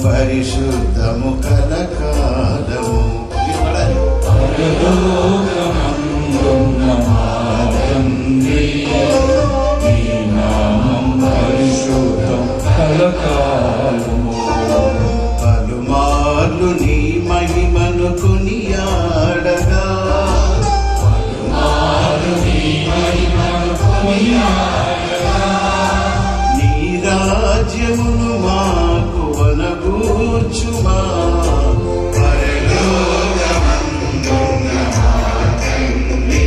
పరిశుద్ధము కలకాలము. పరలోకమందున్న మా తండ్రి, నీ నామం పరిశుద్ధం కలకాలము. పలుమార్లు నీ మహిమను కొనియాడగా, పలుమార్లు నీ మహిమను కొనియాడగా, నీ రాజ్యమును మాకు వనగూర్చుమా. పరలోకమందున్న మా తండ్రి,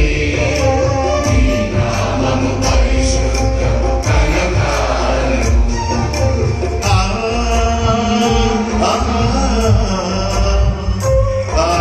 నీ నామము పరిశుద్ధము కలకాలము. ఆ ఆ ఆ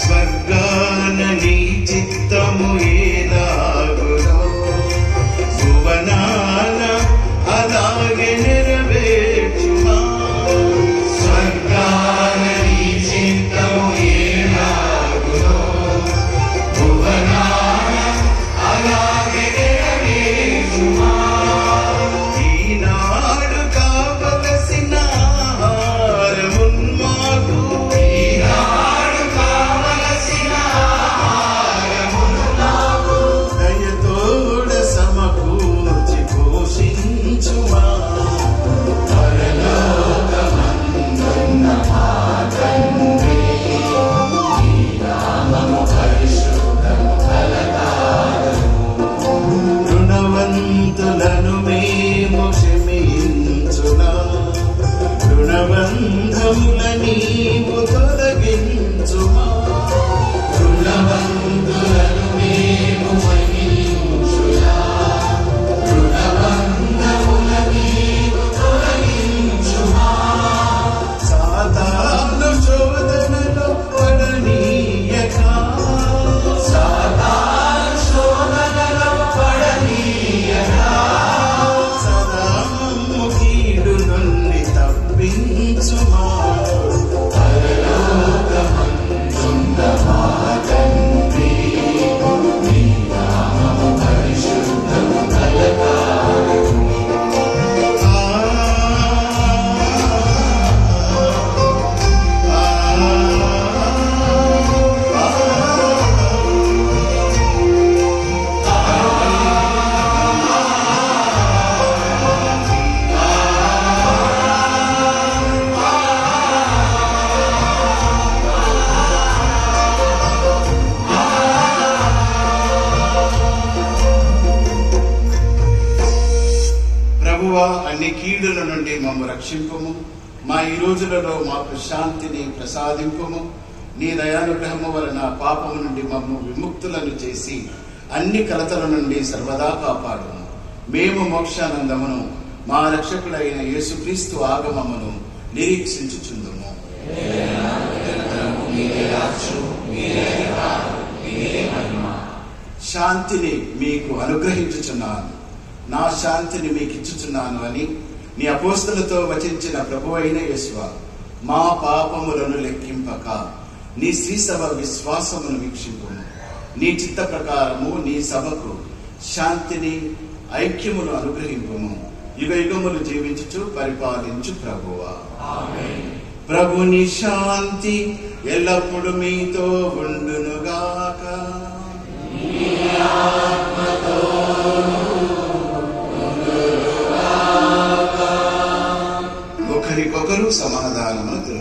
స్వర్గాన నీ చిత్తము ఏలాగునో, భువనాన అలాగే నెరవేర్చుమా. స్వర్గాన నీ చిత్తము ఏలాగునో, భువనాన అలాగే నెరవేర్చుమా. ఈనాడు కావలసిన ఆహారమున్ మాకు, ఈనాడు కావలసిన ఆహారమును మాకు దయతోడ సమకూర్చి పోషించుమా. పరలోకమందున్న మా తండ్రి, నీ నామము పరిశుద్ధము కలకాలము. రుణవంతులను మేము క్షమించునా, రుణబంధముల నీవు తొలగించుమా. రుణవంతులను మేము క్షమించునా, రుణబంధముల నీవు తొలగించుమా. సాతాను శోధనలో పడనీయక, సాతాను శోధనలో పడనీయక, సదా మమ్ము కీడు నుండి తప్పించుమా. పరలోకమందున్న మా తండ్రి, నీ నామము పరిశుద్ధము కలకాలము. ఆ ప్రభువా, అన్ని కీడుల నుండి మమ్ము రక్షింపుము. మా ఈ రోజులలో మాకు శాంతిని ప్రసాదింపుము. నీ దయానుగ్రహము వలన పాపము నుండి మమ్ము విముక్తులను చేసి అన్ని కలతల నుండి సర్వదా కాపాడుము. మేము మోక్షానందమును మా రక్షకుడైన యేసుక్రీస్తు ఆగమమును నిరీక్షించుచుందుము. శాంతిని మీకు అనుగ్రహించుచున్నాను, నా శాంతిని మీకు ఇచ్చుచున్నాను అని నీ అపోస్తలతో వచించిన ప్రభువైన యేసువా, మా పాపములను లెక్కింపక నీ శ్రీసభ విశ్వాసమును వీక్షింపుము. నీ చిత్త ప్రకారము నీ సభకు శాంతిని ఐక్యమును అనుగ్రహింపుము. యుగ యుగములు జీవించుచు పరిపాలించు ప్రభువా. ప్రభుని శాంతి ఎల్లప్పుడు మీతో ఉండునుగాక. ఒకరికొకరు సమాధానమును